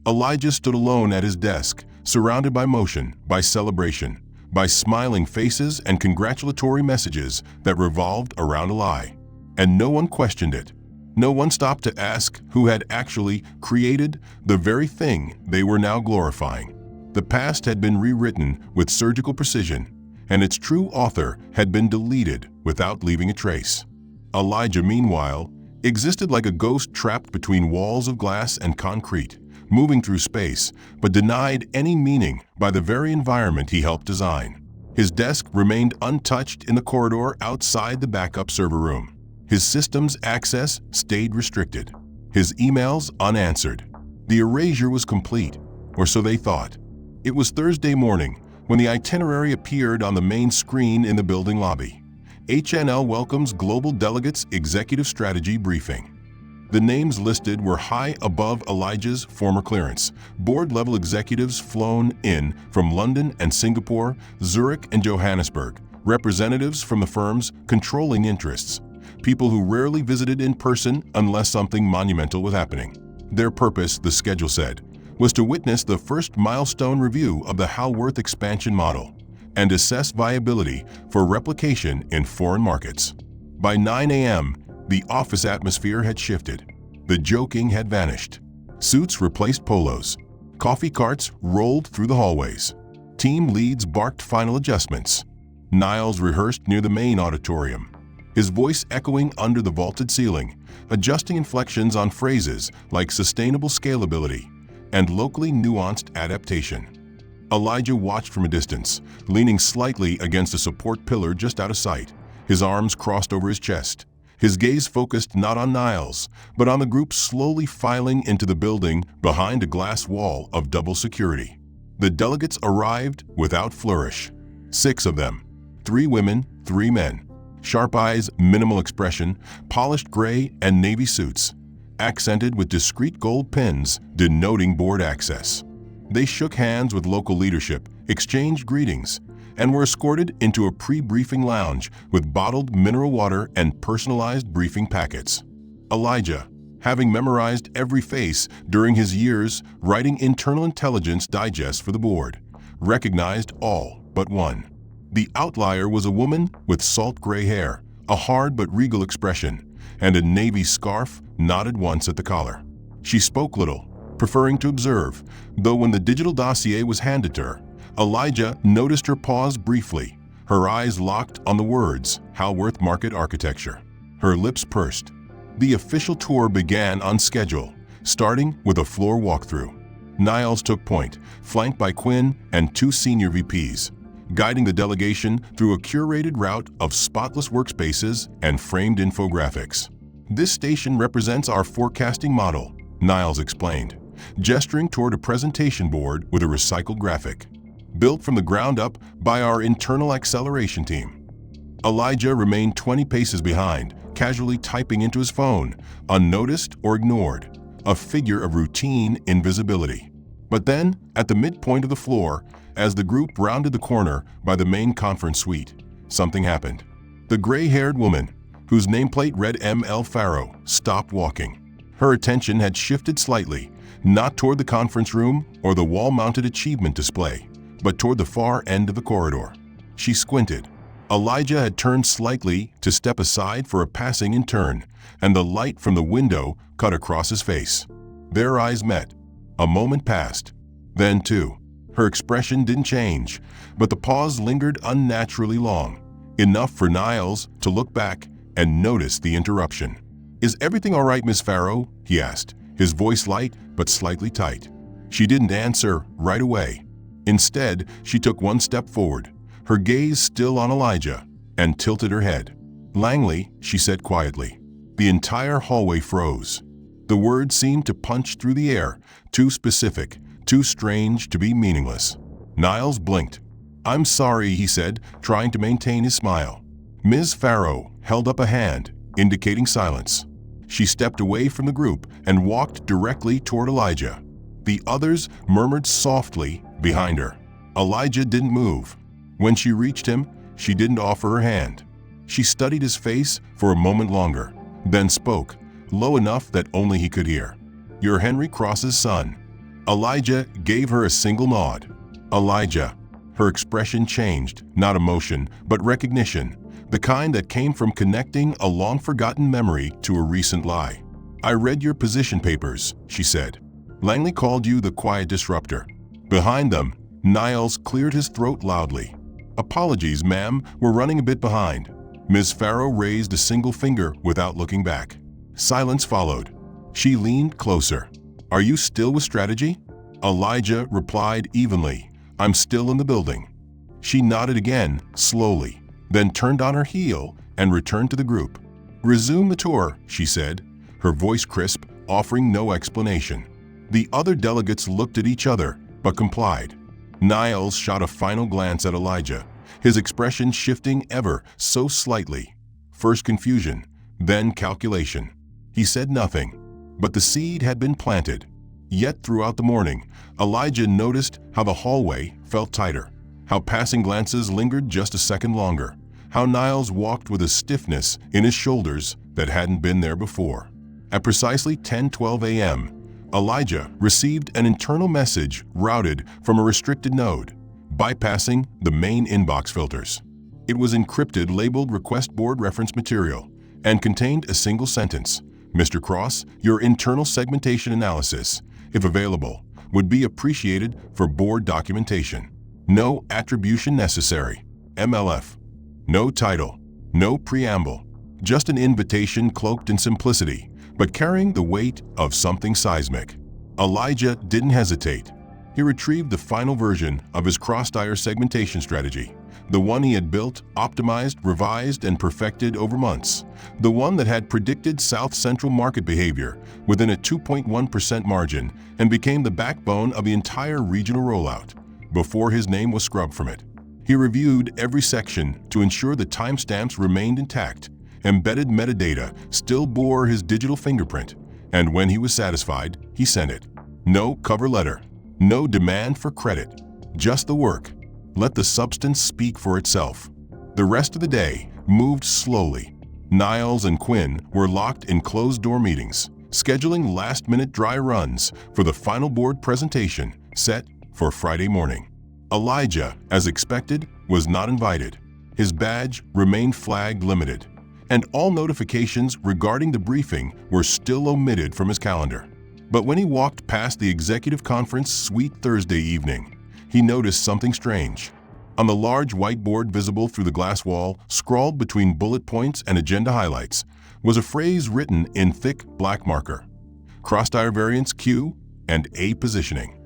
Elijah stood alone at his desk, surrounded by motion, by celebration, by smiling faces and congratulatory messages that revolved around a lie. And no one questioned it. No one stopped to ask who had actually created the very thing they were now glorifying. The past had been rewritten with surgical precision, and its true author had been deleted without leaving a trace. Elijah, meanwhile, existed like a ghost trapped between walls of glass and concrete, moving through space, but denied any meaning by the very environment he helped design. His desk remained untouched in the corridor outside the backup server room. His system's access stayed restricted. His emails unanswered. The erasure was complete, or so they thought. It was Thursday morning when the itinerary appeared on the main screen in the building lobby. HNL welcomes Global Delegates Executive Strategy Briefing. The names listed were high above Elijah's former clearance. Board-level executives flown in from London and Singapore, Zurich and Johannesburg, representatives from the firm's controlling interests, people who rarely visited in person unless something monumental was happening. Their purpose, the schedule said, was to witness the first milestone review of the Wacth expansion model and assess viability for replication in foreign markets. By 9 a.m., the office atmosphere had shifted. The joking had vanished. Suits replaced polos. Coffee carts rolled through the hallways. Team leads barked final adjustments. Niles rehearsed near the main auditorium, his voice echoing under the vaulted ceiling, adjusting inflections on phrases like sustainable scalability and locally nuanced adaptation. Elijah watched from a distance, leaning slightly against a support pillar just out of sight, his arms crossed over his chest. His gaze focused not on Niles, but on the group slowly filing into the building behind a glass wall of double security. The delegates arrived without flourish. 6 of them, 3 women, 3 men. Sharp eyes, minimal expression, polished gray and navy suits, accented with discreet gold pins denoting board access. They shook hands with local leadership, exchanged greetings, and were escorted into a pre-briefing lounge with bottled mineral water and personalized briefing packets. Elijah, having memorized every face during his years writing internal intelligence digests for the board, recognized all but one. The outlier was a woman with salt gray hair, a hard but regal expression, and a navy scarf knotted once at the collar. She spoke little, preferring to observe, though when the digital dossier was handed to her, Elijah noticed her pause briefly, her eyes locked on the words, Wacth Market Architecture. Her lips pursed. The official tour began on schedule, starting with a floor walkthrough. Niles took point, flanked by Quinn and 2 senior VPs, guiding the delegation through a curated route of spotless workspaces and framed infographics. "This station represents our forecasting model," Niles explained, gesturing toward a presentation board with a recycled graphic. "Built from the ground up by our internal acceleration team." Elijah remained 20 paces behind, casually typing into his phone, unnoticed or ignored, a figure of routine invisibility. But then, at the midpoint of the floor, as the group rounded the corner by the main conference suite, something happened. The gray-haired woman, whose nameplate read M.L. Farrow, stopped walking. Her attention had shifted slightly, not toward the conference room or the wall-mounted achievement display, but toward the far end of the corridor. She squinted. Elijah had turned slightly to step aside for a passing intern, and the light from the window cut across his face. Their eyes met. A moment passed. Then 2. Her expression didn't change, but the pause lingered unnaturally long, enough for Niles to look back and noticed the interruption. "Is everything all right, Miss Farrow?" he asked, his voice light but slightly tight. She didn't answer right away. Instead, she took one step forward, her gaze still on Elijah, and tilted her head. "Langley," she said quietly. The entire hallway froze. The words seemed to punch through the air, too specific, too strange to be meaningless. Niles blinked. "I'm sorry," he said, trying to maintain his smile. Ms. Farrow held up a hand, indicating silence. She stepped away from the group and walked directly toward Elijah. The others murmured softly behind her. Elijah didn't move. When she reached him, she didn't offer her hand. She studied his face for a moment longer, then spoke, low enough that only he could hear. "You're Henry Cross's son." Elijah gave her a single nod. "Elijah." Her expression changed, not emotion, but recognition, the kind that came from connecting a long-forgotten memory to a recent lie. "I read your position papers," she said. "Langley called you the quiet disruptor." Behind them, Niles cleared his throat loudly. "Apologies, ma'am, we're running a bit behind." Ms. Farrow raised a single finger without looking back. Silence followed. She leaned closer. "Are you still with strategy?" Elijah replied evenly, "I'm still in the building." She nodded again, slowly, then turned on her heel and returned to the group. "Resume the tour," she said, her voice crisp, offering no explanation. The other delegates looked at each other, but complied. Niles shot a final glance at Elijah, his expression shifting ever so slightly. First confusion, then calculation. He said nothing, but the seed had been planted. Yet throughout the morning, Elijah noticed how the hallway felt tighter, how passing glances lingered just a second longer, how Niles walked with a stiffness in his shoulders that hadn't been there before. At precisely 10:12 a.m., Elijah received an internal message routed from a restricted node, bypassing the main inbox filters. It was encrypted, labeled Request Board Reference Material, and contained a single sentence: "Mr. Cross, your internal segmentation analysis, if available, would be appreciated for board documentation. No attribution necessary. MLF." No title, no preamble, just an invitation cloaked in simplicity, but carrying the weight of something seismic. Elijah didn't hesitate. He retrieved the final version of his cross-tier segmentation strategy, the one he had built, optimized, revised, and perfected over months, the one that had predicted South Central market behavior within a 2.1% margin and became the backbone of the entire regional rollout, before his name was scrubbed from it. He reviewed every section to ensure the timestamps remained intact. Embedded metadata still bore his digital fingerprint, and when he was satisfied, he sent it. No cover letter, no demand for credit, just the work. Let the substance speak for itself. The rest of the day moved slowly. Niles and Quinn were locked in closed-door meetings, scheduling last-minute dry runs for the final board presentation set for Friday morning. Elijah, as expected, was not invited. His badge remained flagged limited, and all notifications regarding the briefing were still omitted from his calendar. But when he walked past the executive conference suite Thursday evening, he noticed something strange. On the large whiteboard visible through the glass wall, scrawled between bullet points and agenda highlights, was a phrase written in thick black marker: "Cross-tier variance Q and A positioning."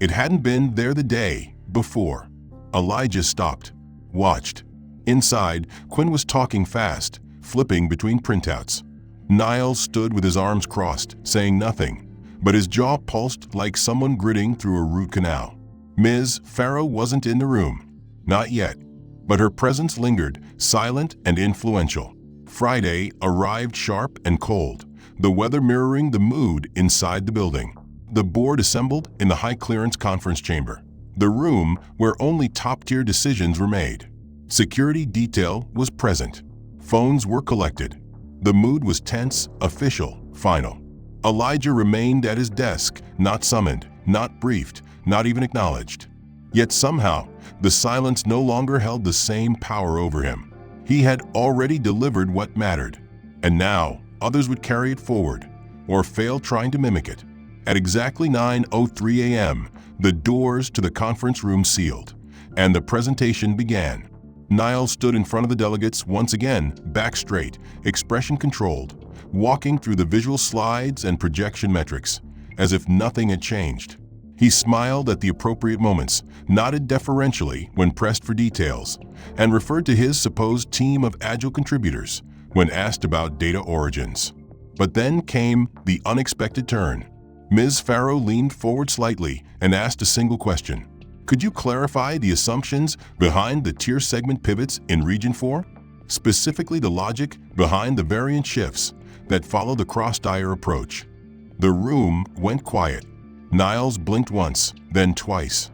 It hadn't been there the day before. Elijah stopped, watched. Inside, Quinn was talking fast, flipping between printouts. Niles stood with his arms crossed, saying nothing, but his jaw pulsed like someone gritting through a root canal. Ms. Farrow wasn't in the room. Not yet. But her presence lingered, silent and influential. Friday arrived sharp and cold, the weather mirroring the mood inside the building. The board assembled in the high-clearance conference chamber, the room where only top-tier decisions were made. Security detail was present. Phones were collected. The mood was tense, official, final. Elijah remained at his desk, not summoned, not briefed, not even acknowledged. Yet somehow, the silence no longer held the same power over him. He had already delivered what mattered, and now others would carry it forward, or fail trying to mimic it. At exactly 9:03 a.m., the doors to the conference room sealed, and the presentation began. Niles stood in front of the delegates once again, back straight, expression controlled, walking through the visual slides and projection metrics, as if nothing had changed. He smiled at the appropriate moments, nodded deferentially when pressed for details, and referred to his supposed team of agile contributors when asked about data origins. But then came the unexpected turn. Ms. Farrow leaned forward slightly and asked a single question. Could you clarify the assumptions behind the tier segment pivots in Region 4? Specifically the logic behind the variant shifts that follow the cross-dier approach. The room went quiet. Niles blinked once, then twice.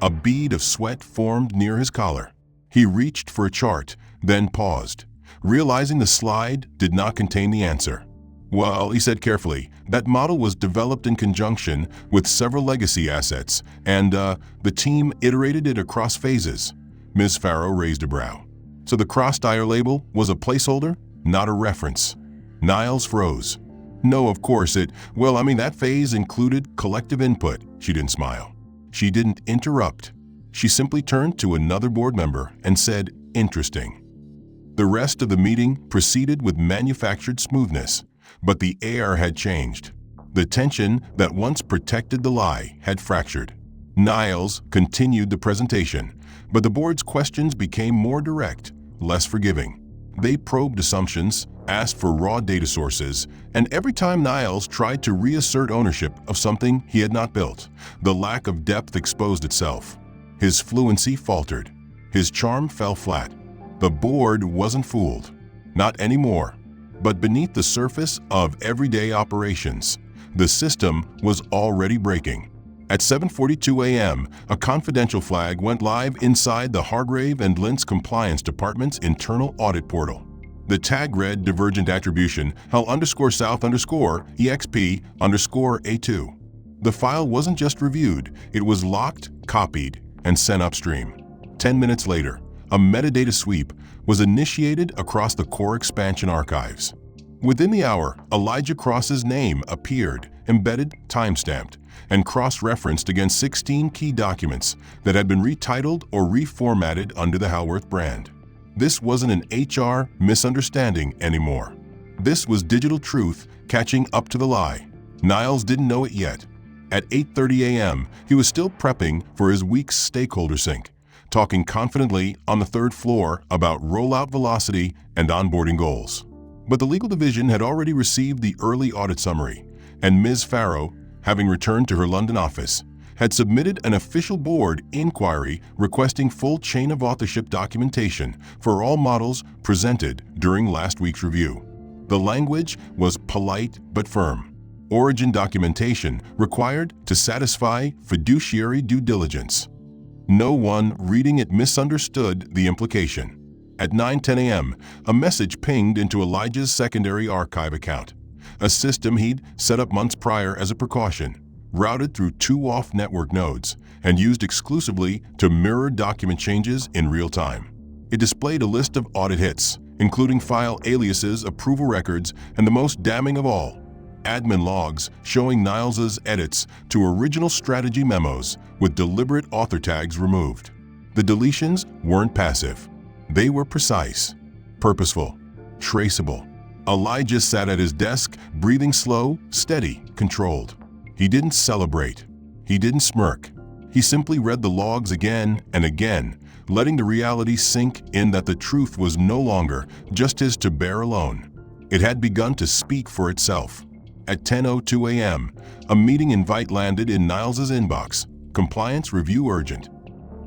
A bead of sweat formed near his collar. He reached for a chart, then paused, realizing the slide did not contain the answer. Well, he said carefully, that model was developed in conjunction with several legacy assets, and the team iterated it across phases. Ms. Farrow raised a brow. So the cross-dier label was a placeholder, not a reference. Niles froze. No, of course that phase included collective input. She didn't smile. She didn't interrupt. She simply turned to another board member and said, "Interesting." The rest of the meeting proceeded with manufactured smoothness. But the air had changed. The tension that once protected the lie had fractured. Niles continued the presentation, but the board's questions became more direct, less forgiving. They probed assumptions, asked for raw data sources, and every time Niles tried to reassert ownership of something he had not built, the lack of depth exposed itself. His fluency faltered. His charm fell flat. The board wasn't fooled. Not anymore. But beneath the surface of everyday operations, the system was already breaking. At 7:42 a.m., a confidential flag went live inside the Hargrave and Lintz Compliance Department's internal audit portal. The tag read divergent attribution HEL_South_EXP_A2. The file wasn't just reviewed, it was locked, copied, and sent upstream. 10 minutes later, a metadata sweep was initiated across the core expansion archives. Within the hour, Elijah Cross's name appeared, embedded, timestamped, and cross-referenced against 16 key documents that had been retitled or reformatted under the Wacth brand. This wasn't an HR misunderstanding anymore. This was digital truth catching up to the lie. Niles didn't know it yet. At 8:30 a.m., he was still prepping for his week's stakeholder sync, talking confidently on the third floor about rollout velocity and onboarding goals. But the legal division had already received the early audit summary, and Ms. Farrow, having returned to her London office, had submitted an official board inquiry requesting full chain of authorship documentation for all models presented during last week's review. The language was polite but firm. Origin documentation required to satisfy fiduciary due diligence. No one reading it misunderstood the implication. At 9:10 a.m., a message pinged into Elijah's secondary archive account, a system he'd set up months prior as a precaution, routed through 2 off-network nodes, and used exclusively to mirror document changes in real time. It displayed a list of audit hits, including file aliases, approval records, and the most damning of all, admin logs showing Niles's edits to original strategy memos with deliberate author tags removed. The deletions weren't passive. They were precise, purposeful, traceable. Elijah sat at his desk, breathing slow, steady, controlled. He didn't celebrate. He didn't smirk. He simply read the logs again and again, letting the reality sink in that the truth was no longer just his to bear alone. It had begun to speak for itself. At 10:02 a.m., a meeting invite landed in Niles's inbox. Compliance review urgent.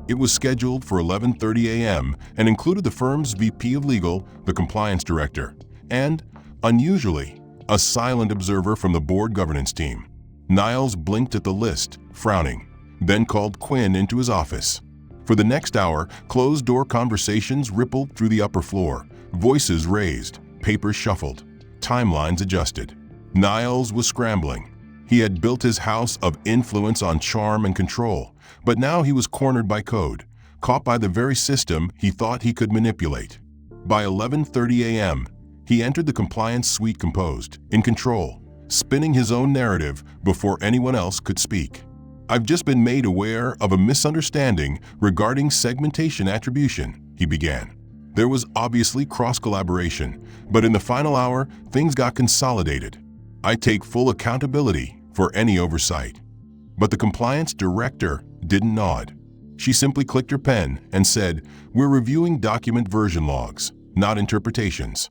It was scheduled for 11:30 a.m. and included the firm's VP of Legal, the compliance director, and, unusually, a silent observer from the board governance team. Niles blinked at the list, frowning, then called Quinn into his office. For the next hour, closed-door conversations rippled through the upper floor, voices raised, papers shuffled, timelines adjusted. Niles was scrambling. He had built his house of influence on charm and control, but now he was cornered by code, caught by the very system he thought he could manipulate. By 11:30 a.m., he entered the compliance suite composed, in control, spinning his own narrative before anyone else could speak. "I've just been made aware of a misunderstanding regarding segmentation attribution," he began. There was obviously cross-collaboration, but in the final hour, things got consolidated. I take full accountability for any oversight. But the compliance director didn't nod. She simply clicked her pen and said, "We're reviewing document version logs, not interpretations."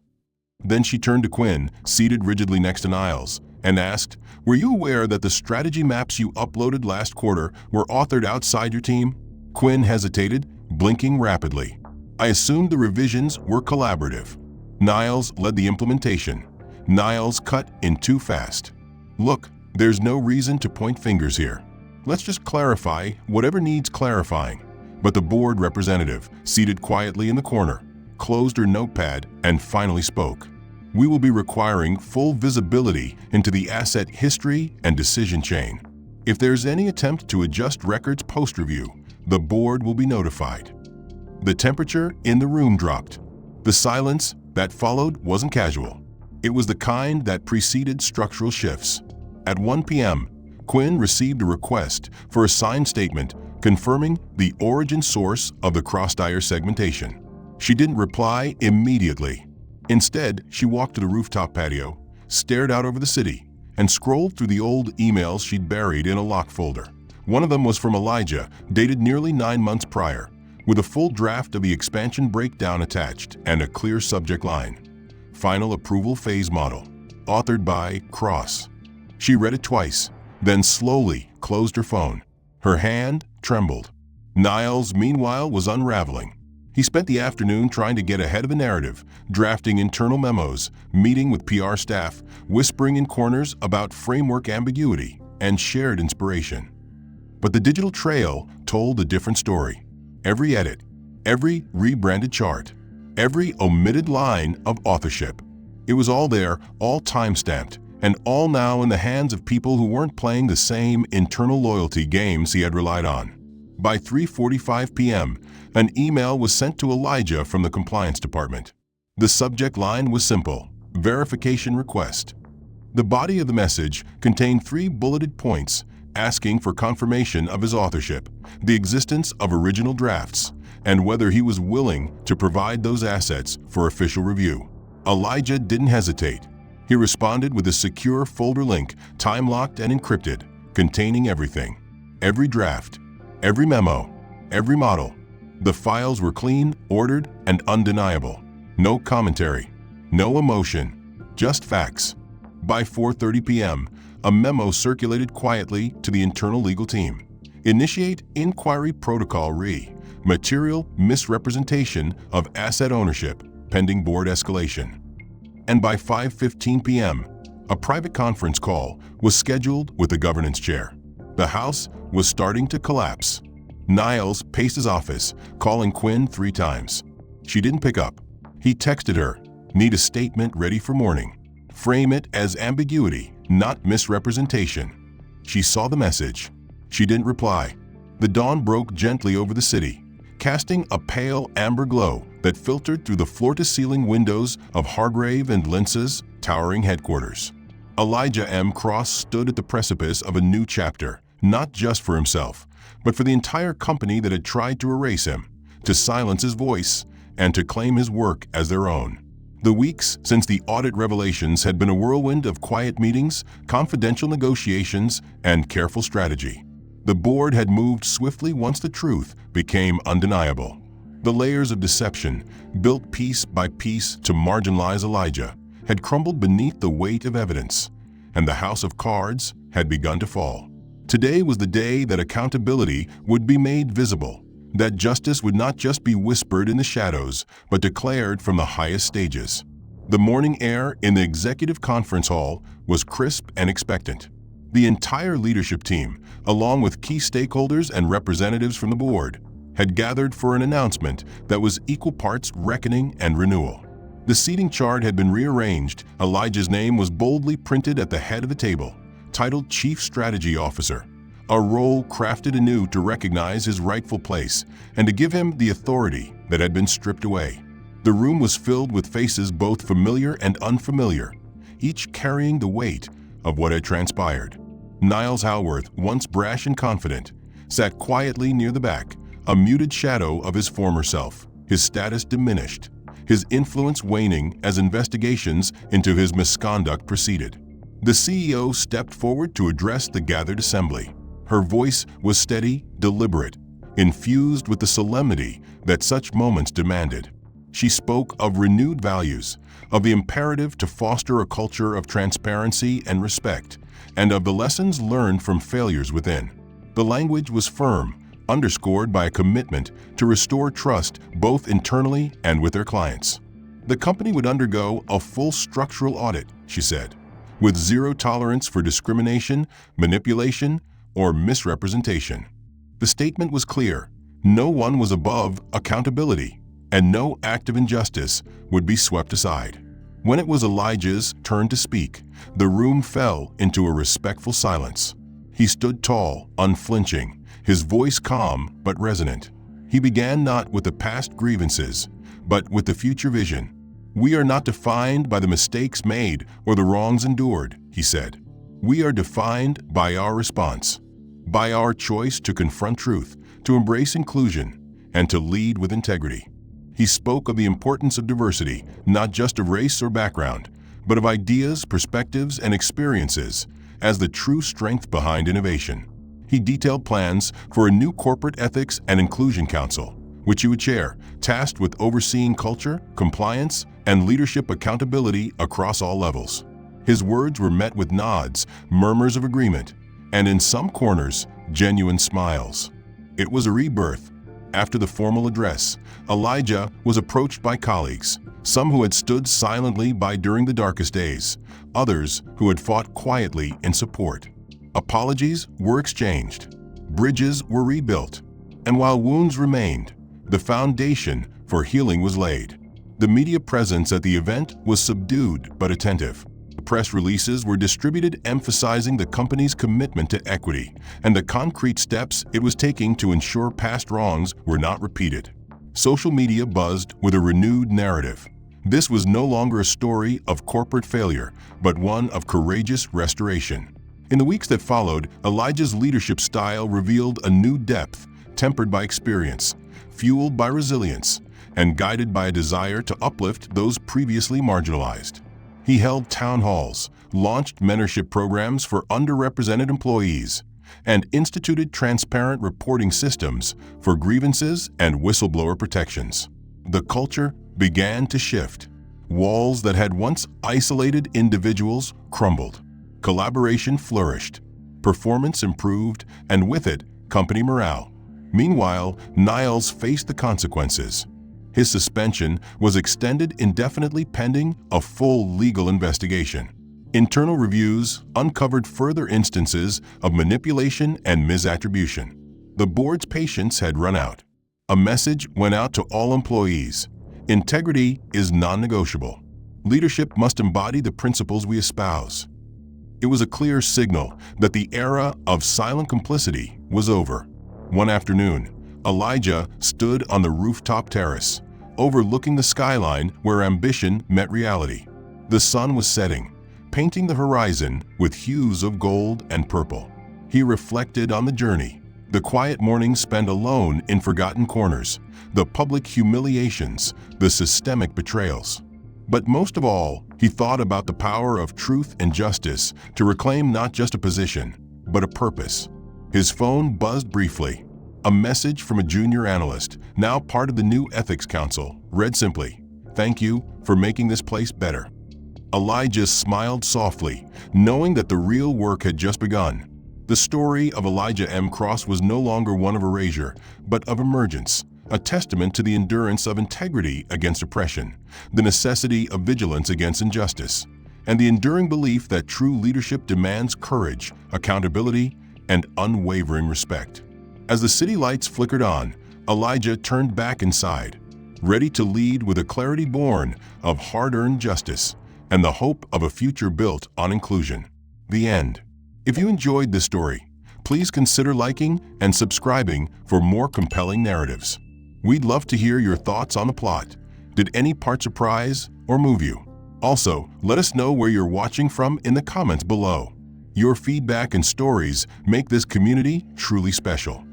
Then she turned to Quinn, seated rigidly next to Niles, and asked, "Were you aware that the strategy maps you uploaded last quarter were authored outside your team?" Quinn hesitated, blinking rapidly. "I assumed the revisions were collaborative." Niles led the implementation. Niles cut in too fast. "Look, there's no reason to point fingers here. Let's just clarify whatever needs clarifying." But the board representative, seated quietly in the corner, closed her notepad and finally spoke. "We will be requiring full visibility into the asset history and decision chain. If there's any attempt to adjust records post-review, the board will be notified." The temperature in the room dropped. The silence that followed wasn't casual. It was the kind that preceded structural shifts. At 1 p.m., Quinn received a request for a signed statement confirming the origin source of the cross-tier segmentation. She didn't reply immediately. Instead, she walked to the rooftop patio, stared out over the city, and scrolled through the old emails she'd buried in a locked folder. One of them was from Elijah, dated nearly 9 months prior, with a full draft of the expansion breakdown attached and a clear subject line. "Final Approval Phase Model, authored by Cross." She read it twice, then slowly closed her phone. Her hand trembled. Niles, meanwhile, was unraveling. He spent the afternoon trying to get ahead of the narrative, drafting internal memos, meeting with PR staff, whispering in corners about framework ambiguity and shared inspiration. But the digital trail told a different story. Every edit, every rebranded chart, every omitted line of authorship. It was all there, all time-stamped, and all now in the hands of people who weren't playing the same internal loyalty games he had relied on. By 3:45 p.m., an email was sent to Elijah from the compliance department. The subject line was simple: verification request. The body of the message contained 3 bulleted points asking for confirmation of his authorship, the existence of original drafts, and whether he was willing to provide those assets for official review. Elijah didn't hesitate. He responded with a secure folder link, time-locked and encrypted, containing everything. Every draft, every memo, every model. The files were clean, ordered, and undeniable. No commentary, no emotion, just facts. By 4:30 p.m., a memo circulated quietly to the internal legal team. Initiate Inquiry Protocol Re. Material misrepresentation of asset ownership, pending board escalation. And by 5:15 p.m., a private conference call was scheduled with the governance chair. The house was starting to collapse. Niles paced his office, calling Quinn 3 times. She didn't pick up. He texted her, "Need a statement ready for morning. Frame it as ambiguity, not misrepresentation." She saw the message. She didn't reply. The dawn broke gently over the city, casting a pale amber glow that filtered through the floor-to-ceiling windows of Hargrave and Lince's towering headquarters. Elijah M. Cross stood at the precipice of a new chapter, not just for himself, but for the entire company that had tried to erase him, to silence his voice, and to claim his work as their own. The weeks since the audit revelations had been a whirlwind of quiet meetings, confidential negotiations, and careful strategy. The board had moved swiftly once the truth became undeniable. The layers of deception, built piece by piece to marginalize Elijah, had crumbled beneath the weight of evidence, and the house of cards had begun to fall. Today was the day that accountability would be made visible, that justice would not just be whispered in the shadows, but declared from the highest stages. The morning air in the executive conference hall was crisp and expectant. The entire leadership team, along with key stakeholders and representatives from the board, had gathered for an announcement that was equal parts reckoning and renewal. The seating chart had been rearranged. Elijah's name was boldly printed at the head of the table, titled Chief Strategy Officer, a role crafted anew to recognize his rightful place and to give him the authority that had been stripped away. The room was filled with faces both familiar and unfamiliar, each carrying the weight of what had transpired. Niles Halworth, once brash and confident, sat quietly near the back, a muted shadow of his former self, his status diminished, his influence waning as investigations into his misconduct proceeded. The CEO stepped forward to address the gathered assembly. Her voice was steady, deliberate, infused with the solemnity that such moments demanded. She spoke of renewed values, of the imperative to foster a culture of transparency and respect, and of the lessons learned from failures within. The language was firm, underscored by a commitment to restore trust both internally and with their clients. The company would undergo a full structural audit, she said, with zero tolerance for discrimination, manipulation, or misrepresentation. The statement was clear: no one was above accountability, and no act of injustice would be swept aside. When it was Elijah's turn to speak, the room fell into a respectful silence. He stood tall, unflinching, his voice calm but resonant. He began not with the past grievances, but with the future vision. "We are not defined by the mistakes made or the wrongs endured," he said. "We are defined by our response, by our choice to confront truth, to embrace inclusion, and to lead with integrity." He spoke of the importance of diversity, not just of race or background, but of ideas, perspectives, and experiences as the true strength behind innovation. He detailed plans for a new corporate ethics and inclusion council, which he would chair, tasked with overseeing culture, compliance, and leadership accountability across all levels. His words were met with nods, murmurs of agreement, and in some corners, genuine smiles. It was a rebirth. After the formal address, Elijah was approached by colleagues, some who had stood silently by during the darkest days, others who had fought quietly in support. Apologies were exchanged, bridges were rebuilt, and while wounds remained, the foundation for healing was laid. The media presence at the event was subdued but attentive. Press releases were distributed emphasizing the company's commitment to equity and the concrete steps it was taking to ensure past wrongs were not repeated. Social media buzzed with a renewed narrative. This was no longer a story of corporate failure, but one of courageous restoration. In the weeks that followed, Elijah's leadership style revealed a new depth, tempered by experience, fueled by resilience, and guided by a desire to uplift those previously marginalized. He held town halls, launched mentorship programs for underrepresented employees, and instituted transparent reporting systems for grievances and whistleblower protections. The culture began to shift. Walls that had once isolated individuals crumbled. Collaboration flourished. Performance improved, and with it, company morale. Meanwhile, Niles faced the consequences. His suspension was extended indefinitely pending a full legal investigation. Internal reviews uncovered further instances of manipulation and misattribution. The board's patience had run out. A message went out to all employees: integrity is non-negotiable. Leadership must embody the principles we espouse. It was a clear signal that the era of silent complicity was over. One afternoon, Elijah stood on the rooftop terrace, overlooking the skyline where ambition met reality. The sun was setting, painting the horizon with hues of gold and purple. He reflected on the journey, the quiet mornings spent alone in forgotten corners, the public humiliations, the systemic betrayals. But most of all, he thought about the power of truth and justice to reclaim not just a position, but a purpose. His phone buzzed briefly. A message from a junior analyst, now part of the new Ethics Council, read simply, "Thank you for making this place better." Elijah smiled softly, knowing that the real work had just begun. The story of Elijah M. Cross was no longer one of erasure, but of emergence, a testament to the endurance of integrity against oppression, the necessity of vigilance against injustice, and the enduring belief that true leadership demands courage, accountability, and unwavering respect. As the city lights flickered on, Elijah turned back inside, ready to lead with a clarity born of hard-earned justice and the hope of a future built on inclusion. The end. If you enjoyed this story, please consider liking and subscribing for more compelling narratives. We'd love to hear your thoughts on the plot. Did any part surprise or move you? Also, let us know where you're watching from in the comments below. Your feedback and stories make this community truly special.